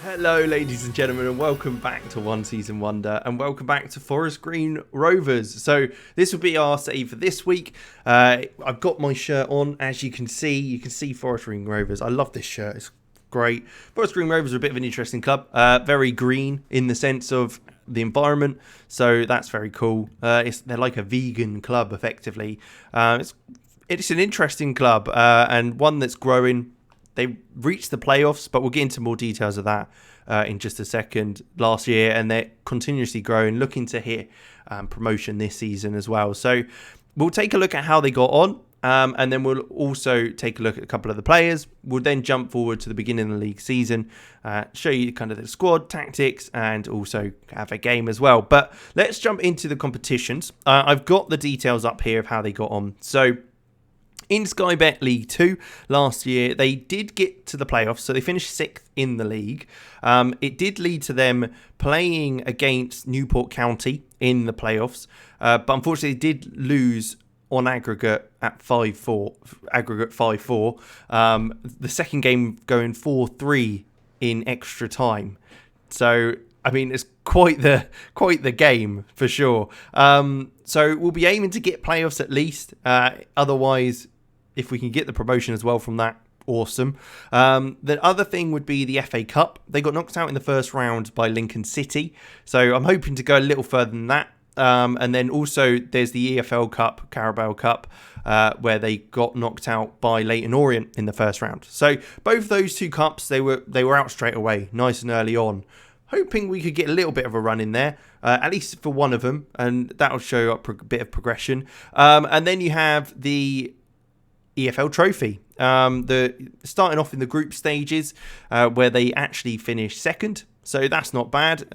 Hello ladies and gentlemen, and welcome back to One Season Wonder, and welcome back to Forest Green Rovers. So this will be our save for this week. I've got my shirt on, as you can see Forest Green Rovers. I love this shirt, it's great. Forest Green Rovers are a bit of an interesting club, very green in the sense of the environment, so that's very cool. They're like a vegan club effectively. It's an interesting club, and one that's growing. They reached the playoffs, but we'll get into more details of that in just a second last year, and they're continuously growing, looking to hit promotion this season as well. So we'll take a look at how they got on, and then we'll also take a look at a couple of the players. We'll then jump forward to the beginning of the league season, show you kind of the squad, tactics, and also have a game as well. But let's jump into the competitions. I've got the details up here of how they got on. So in Sky Bet League 2 last year, they did get to the playoffs, so they finished 6th in the league. It did lead to them playing against Newport County in the playoffs, but unfortunately they did lose on aggregate at 5-4. The second game going 4-3 in extra time. So I mean, it's quite the game for sure. So we'll be aiming to get playoffs at least. Otherwise, if we can get the promotion as well from that, awesome. The other thing would be the FA Cup. They got knocked out in the first round by Lincoln City. So I'm hoping to go a little further than that. And then also there's the EFL Cup, Carabao Cup, where they got knocked out by Leyton Orient in the first round. So both those two cups, they were out straight away, nice and early on. Hoping we could get a little bit of a run in there, at least for one of them, and that'll show up a bit of progression. And then you have the EFL Trophy, starting off in the group stages, where they actually finished second, so that's not bad.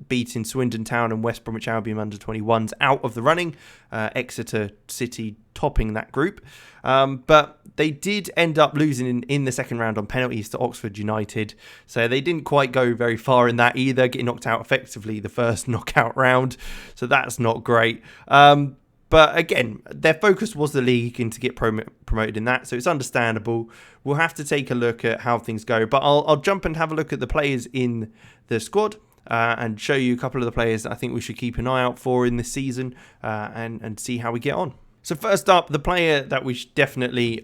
Beating Swindon Town and West Bromwich Albion under 21s out of the running, Exeter City topping that group. But they did end up losing in the second round on penalties to Oxford United. So they didn't quite go very far in that either, getting knocked out effectively the first knockout round. So that's not great. But again, their focus was the league and to get promoted in that. So it's understandable. We'll have to take a look at how things go. But I'll jump and have a look at the players in the squad. And show you a couple of the players that I think we should keep an eye out for in this season, and see how we get on. So first up, the player that we should definitely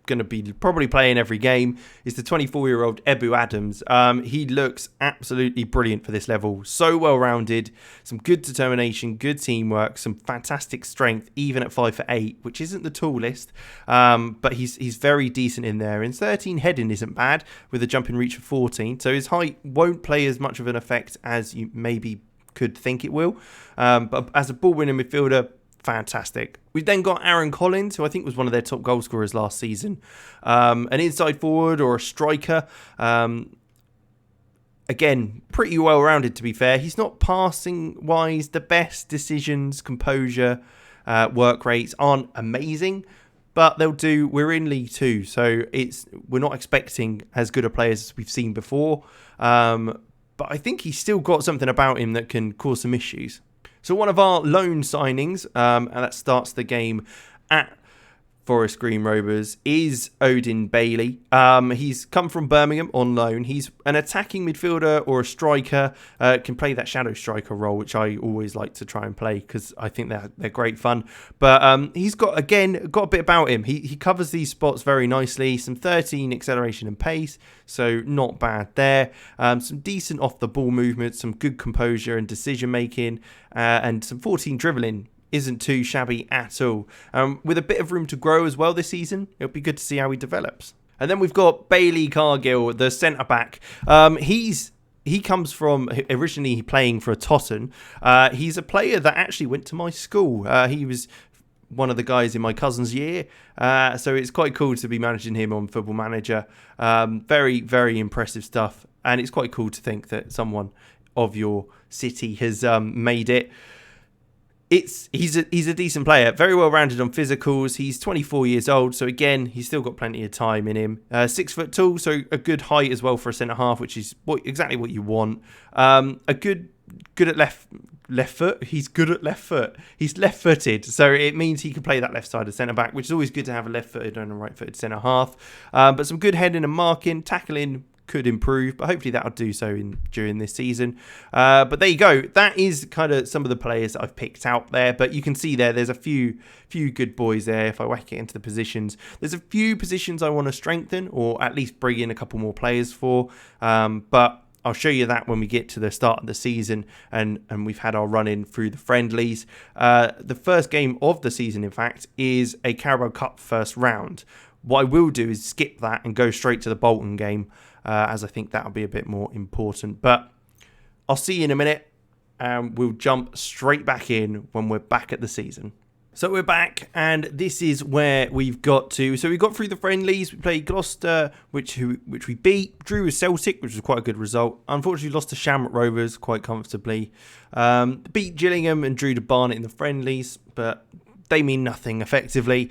going to be probably playing every game is the 24-year-old Ebu Adams. He looks absolutely brilliant for this level. So well-rounded, some good determination, good teamwork, some fantastic strength, even at 5'8", which isn't the tallest, but he's very decent in there. And 13 heading isn't bad, with a jumping reach of 14. So his height won't play as much of an effect as you maybe could think it will. But as a ball-winning midfielder, fantastic. We've then got Aaron Collins, who I think was one of their top goal scorers last season. An inside forward or a striker. Again, pretty well-rounded to be fair. He's not passing-wise the best. Decisions, composure, work rates aren't amazing, but they'll do. We're in League 2, so we're not expecting as good a players as we've seen before. But I think he's still got something about him that can cause some issues. So one of our loan signings, and that starts the game at Forest Green Rovers, is Odin Bailey. He's come from Birmingham on loan. He's an attacking midfielder or a striker, can play that shadow striker role, which I always like to try and play because I think they're great fun. But he's got a bit about him. He covers these spots very nicely. Some 13 acceleration and pace, so not bad there. Some decent off the ball movement, some good composure and decision making, and some 14 dribbling. Isn't too shabby at all. With a bit of room to grow as well this season, it'll be good to see how he develops. And then we've got Bayley Cargill, the centre-back. He comes from originally playing for Totton. He's a player that actually went to my school. He was one of the guys in my cousin's year. So it's quite cool to be managing him on Football Manager. Very, very impressive stuff. And it's quite cool to think that someone of your city has made it. He's a decent player, very well rounded on physicals. He's 24 years old, so again, he's still got plenty of time in him. 6 foot tall, so a good height as well for a centre half, which is exactly what you want. A good at left foot. He's good at left foot. He's left footed, so it means he can play that left side of centre back, which is always good to have a left footed and a right footed centre half. But some good heading and marking, tackling could improve, but hopefully that'll do so during this season. But there you go. That is kind of some of the players that I've picked out there. But you can see there's a few good boys there. If I whack it into the positions, there's a few positions I want to strengthen, or at least bring in a couple more players for. But I'll show you that when we get to the start of the season and we've had our run in through the friendlies. The first game of the season, in fact, is a Carabao Cup first round. What I will do is skip that and go straight to the Bolton game, as I think that'll be a bit more important. But I'll see you in a minute, and we'll jump straight back in when we're back at the season. So we're back, and this is where we've got to. So we got through the friendlies. We played Gloucester, which we beat. Drew with Celtic, which was quite a good result. Unfortunately, lost to Shamrock Rovers quite comfortably. Beat Gillingham and drew to Barnet in the friendlies, but they mean nothing effectively.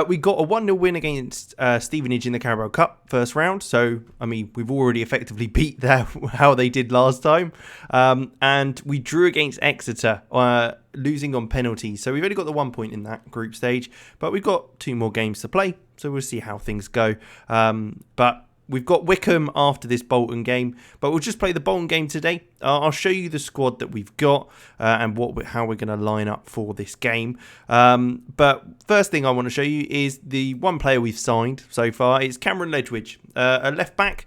We got a 1-0 win against Stevenage in the Carabao Cup first round. So, I mean, we've already effectively beat how they did last time. And we drew against Exeter, losing on penalties. So we've only got the 1 point in that group stage. But we've got 2 more games to play. So we'll see how things go. But we've got Wickham after this Bolton game, but we'll just play the Bolton game today. I'll show you the squad that we've got and how we're going to line up for this game. But first thing I want to show you is the one player we've signed so far. It's Cameron Ledgewidge, a left back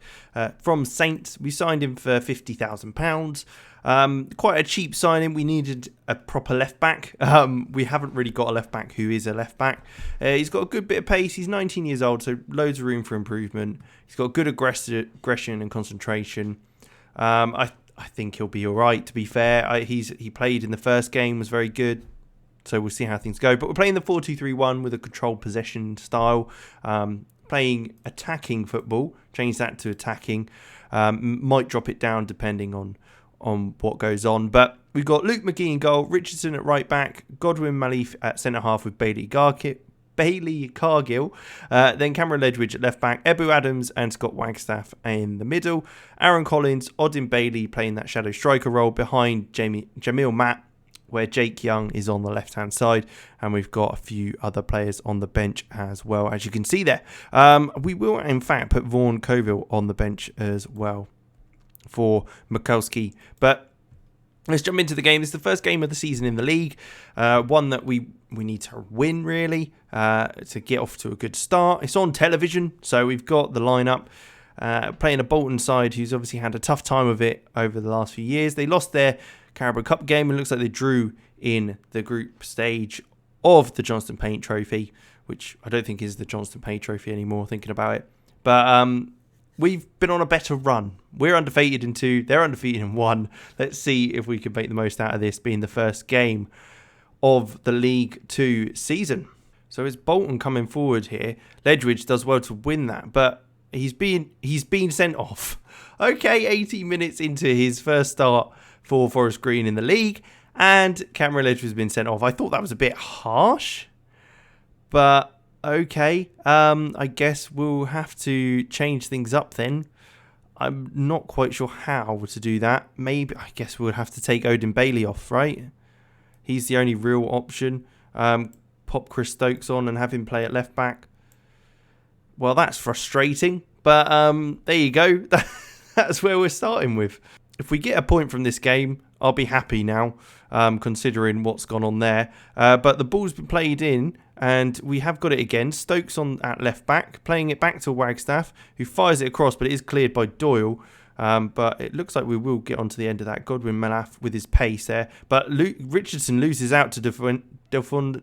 from Saints. We signed him for £50,000. Quite a cheap signing. We needed a proper left back. We haven't really got a left back who is a left back. He's got a good bit of pace. He's 19 years old, so loads of room for improvement. He's got good aggression and concentration. I think he'll be all right, to be fair. He played in the first game, was very good. So we'll see how things go. But we're playing the 4-2-3-1 with a controlled possession style. Playing attacking football. Change that to attacking. Might drop it down depending on what goes on. But we've got Luke McGee in goal, Richardson at right back, Godwin Malif at centre half with Bayley Cargill, then Cameron Ledgewidge at left back, Ebu Adams and Scott Wagstaff in the middle, Aaron Collins, Odin Bailey playing that shadow striker role behind Jamil Matt, where Jake Young is on the left hand side, and we've got a few other players on the bench as well, as you can see there. We will in fact put Vaughan Coville on the bench as well for Mikulski. But let's jump into the game. This is the first game of the season in the league, one that we need to win really to get off to a good start. It's on television, so we've got the lineup. Playing a Bolton side who's obviously had a tough time of it over the last few years. They lost their Carabao Cup game, and it looks like they drew in the group stage of the Johnston Paint Trophy, which I don't think is the Johnston Paint Trophy anymore, thinking about it. But we've been on a better run. We're undefeated in 2, they're undefeated in 1. Let's see if we can make the most out of this being the first game of the League 2 season. So it's Bolton coming forward here. Ledgewidge does well to win that, but he's been sent off. Okay, 80 minutes into his first start for Forest Green in the league, and Cameron Ledgewidge has been sent off. I thought that was a bit harsh, but okay, I guess we'll have to change things up then. I'm not quite sure how to do that. Maybe, I guess we'll have to take Odin Bailey off, right? He's the only real option. Pop Chris Stokes on and have him play at left back. Well, that's frustrating, but there you go. That's where we're starting with. If we get a point from this game, I'll be happy now, considering what's gone on there. But the ball's been played in, and we have got it again. Stokes on at left back, playing it back to Wagstaff, who fires it across, but it is cleared by Doyle. But it looks like we will get onto the end of that. Godwin Malaf with his pace there. But Richardson loses out to Delfuenzo.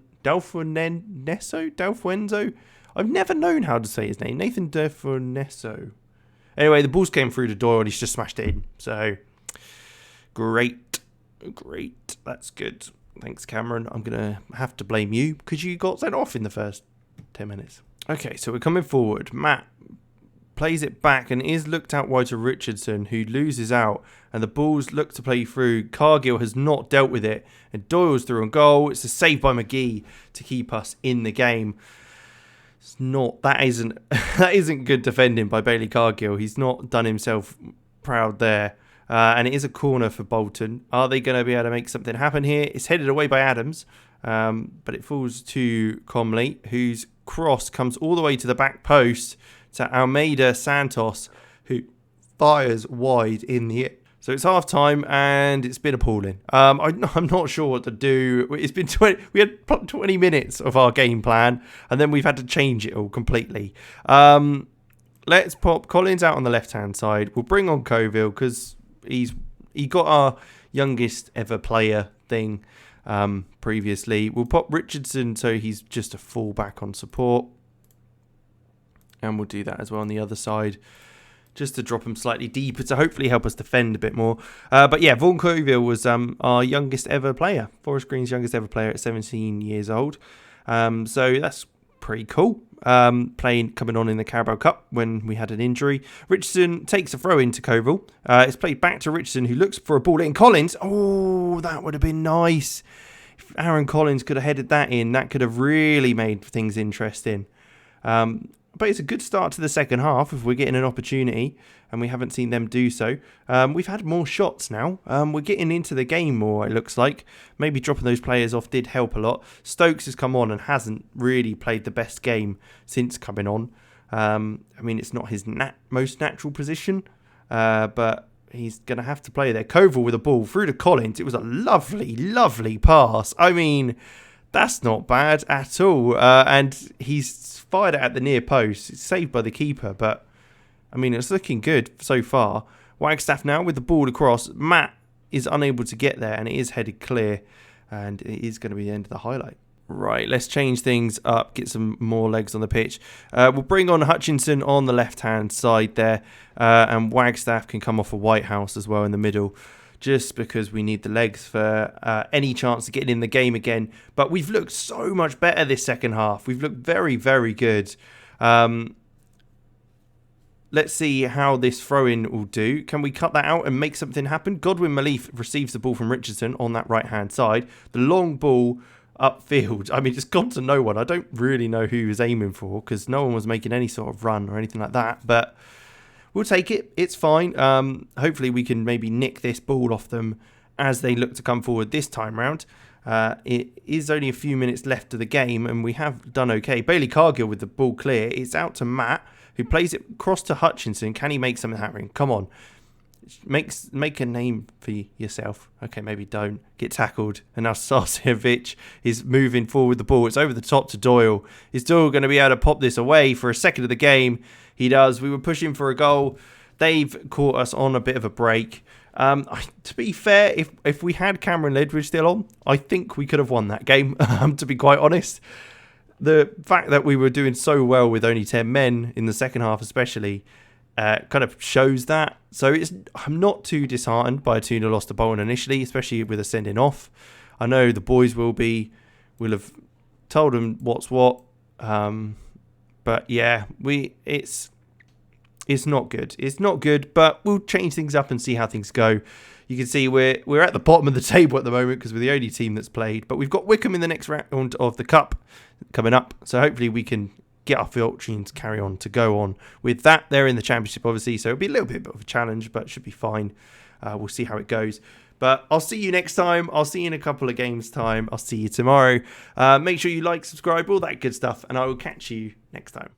I've never known how to say his name. Nathan Delfuenzo. Anyway, the balls came through to Doyle and he's just smashed it in. So, great. That's good. Thanks, Cameron. I'm going to have to blame you because you got sent off in the first 10 minutes. Okay, so we're coming forward. Matt plays it back and is looked out wide to Richardson, who loses out. And the balls look to play through. Cargill has not dealt with it. And Doyle's through on goal. It's a save by McGee to keep us in the game. That isn't good defending by Bayley Cargill. He's not done himself proud there. And it is a corner for Bolton. Are they going to be able to make something happen here? It's headed away by Adams, but it falls to Comley, whose cross comes all the way to the back post to Almeida Santos, who fires wide in the air. So it's half time and it's been appalling. I'm not sure what to do. It's been we had 20 minutes of our game plan and then we've had to change it all completely. Let's pop Collins out on the left-hand side. We'll bring on Coville because he got our youngest ever player thing previously. We'll pop Richardson so he's just a fullback on support. And we'll do that as well on the other side, just to drop him slightly deeper to hopefully help us defend a bit more. But yeah, Vaughan Coville was our youngest ever player, Forest Green's youngest ever player at 17 years old. So that's pretty cool. Coming on in the Carabao Cup when we had an injury. Richardson takes a throw into Coville. It's played back to Richardson, who looks for a ball in. Collins, oh, that would have been nice. If Aaron Collins could have headed that in, that could have really made things interesting. But it's a good start to the second half if we're getting an opportunity, and we haven't seen them do so. We've had more shots now. We're getting into the game more, it looks like. Maybe dropping those players off did help a lot. Stokes has come on and hasn't really played the best game since coming on. I mean, it's not his most natural position, but he's going to have to play there. Coville with a ball through to Collins. It was a lovely, lovely pass. I mean, that's not bad at all. And he's fired it at the near post. It's saved by the keeper, but I mean, it's looking good so far. Wagstaff now with the ball across. Matt is unable to get there, and it is headed clear, and it is going to be the end of the highlight. Right, let's change things up, get some more legs on the pitch. We'll bring on Hutchinson on the left-hand side there, and Wagstaff can come off a Whitehouse as well in the middle, just because we need the legs for any chance of getting in the game again. But we've looked so much better this second half. We've looked very, very good. Let's see how this throw-in will do. Can we cut that out and make something happen? Godwin Malif receives the ball from Richardson on that right-hand side. The long ball upfield. I mean, it's gone to no one. I don't really know who he was aiming for because no one was making any sort of run or anything like that. But we'll take it. It's fine. Hopefully we can maybe nick this ball off them as they look to come forward this time round. It is only a few minutes left of the game and we have done okay. Bayley Cargill with the ball clear. It's out to Matt, who plays it across to Hutchinson. Can he make something happen? Come on. Make a name for yourself. Okay, maybe don't. Get tackled. And now Sarcevic is moving forward with the ball. It's over the top to Doyle. Is Doyle going to be able to pop this away for a second of the game? He does. We were pushing for a goal. They've caught us on a bit of a break. To be fair, if we had Cameron Ledgewidge still on, I think we could have won that game, to be quite honest. The fact that we were doing so well with only 10 men in the second half especially kind of shows that. So I'm not too disheartened by a 2-0 loss to Bolton initially, especially with a sending off. I know the boys will have told them what's what. But yeah, it's not good. It's not good, but we'll change things up and see how things go. You can see we're at the bottom of the table at the moment because we're the only team that's played. But we've got Wickham in the next round of the Cup coming up. So hopefully we can get our fortunes carry on to go on with that. They're in the Championship, obviously, so it'll be a little bit of a challenge, but it should be fine. We'll see how it goes. But I'll see you next time. I'll see you in a couple of games' time. I'll see you tomorrow. Make sure you like, subscribe, all that good stuff, and I will catch you next time.